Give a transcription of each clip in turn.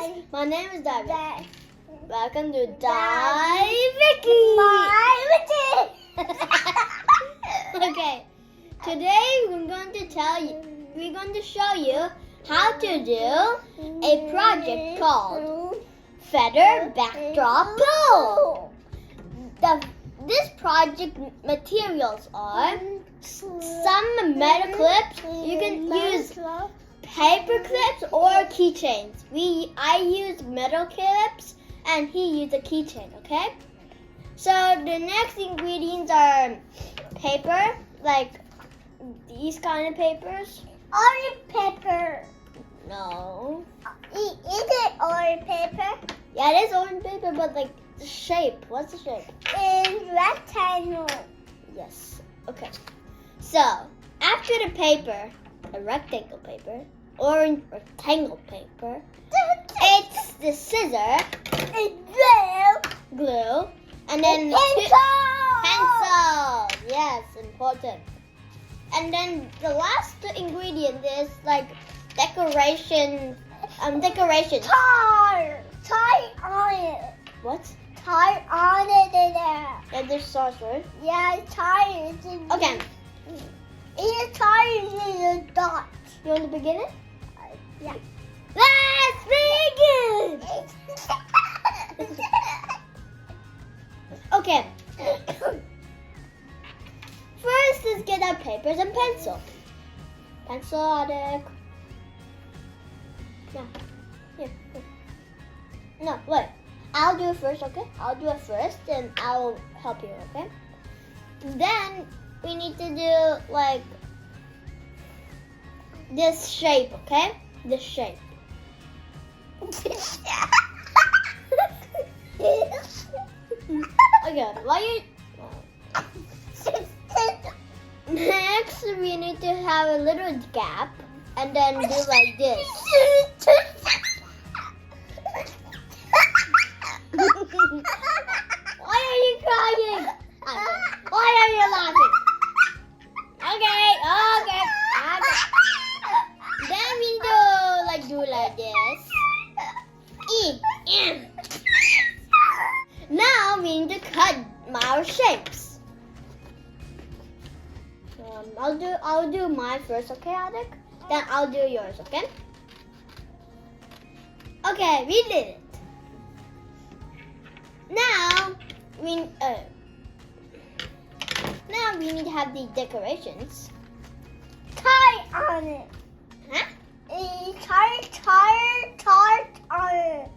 guys, my name is Daiwik. Welcome to Daiwik. Okay, today we're going to show you how to do a project called Feather Backdrop Bow. This project materials are some metal clips. You can use paper clips or keychains. I used metal clips and he used a keychain, okay? So the next ingredients are paper, like these kind of papers. Orange paper. No. Is it orange paper? Yeah, it is orange paper, but like the shape. What's the shape? It's rectangle. Yes. Okay. So after the paper, a rectangle paper, orange rectangle paper, it's the scissor, glue, and then pencil. Yes, important. And then the last ingredient is like decoration. Decoration. Tie on it. What? Tie on it in there. Yeah, there's sauce, right? Yeah, tie it in. Okay. It's tie in the dot. You want to begin it? Yeah. Let's begin. Okay. First, let's get our papers and pencil. Pencil, Adek. No. Here. No, wait. I'll do it first, okay? I'll do it first, and I'll help you, okay? Then we need to do like this shape, okay? This shape. Okay, next, we need to have a little gap and then do like this. Why are you crying? Why are you laughing? Okay. Then we do like this. Now we need to cut our shapes. I'll do mine first, okay, Adek? Then I'll do yours, okay? Okay, we did it. Now we need to have the decorations. Tie on it. Huh? Tie on it.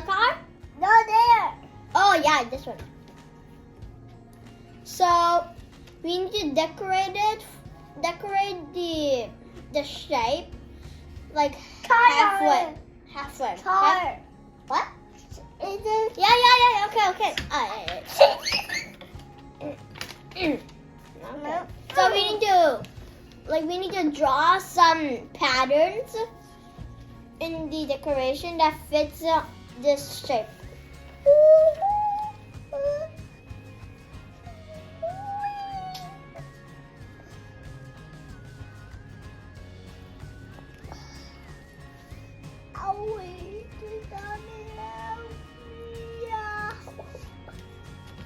Car? No, there. Oh yeah, this one. So we need to decorate the shape like halfway. Okay? What? Is it? Yeah. Okay. Okay. So we need to draw some patterns in the decoration that fits this shape.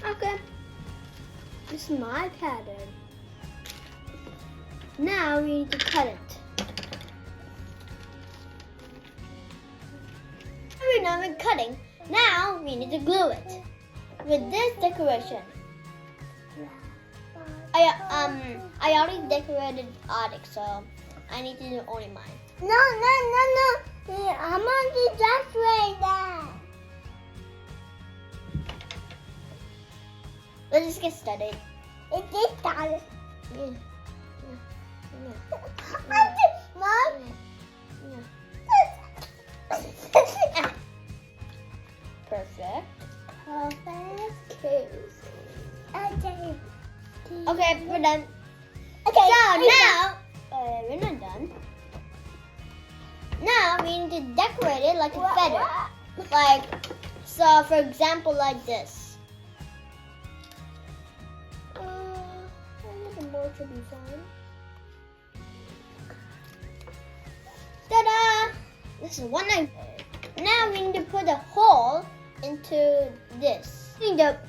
Okay. This is my pattern. Now we need to cut it. We're done cutting. Now we need to glue it with this decoration. I already decorated Arctic, so I need to do only mine. No. I'm going to decorate that. Let's just get started. It is done. Yeah. Mom? Perfect. Okay, we're done. Okay, So now, we're not done. Now we need to decorate it like a feather. So for example, like this. A little more should be fine. Ta-da! That's one idea. Now we need to put a hole into this. We need to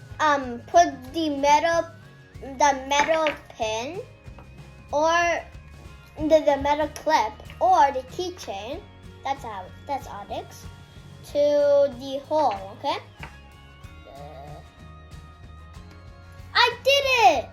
put the metal pin or the metal clip or the keychain. That's Onyx to the hole. Okay. I did it.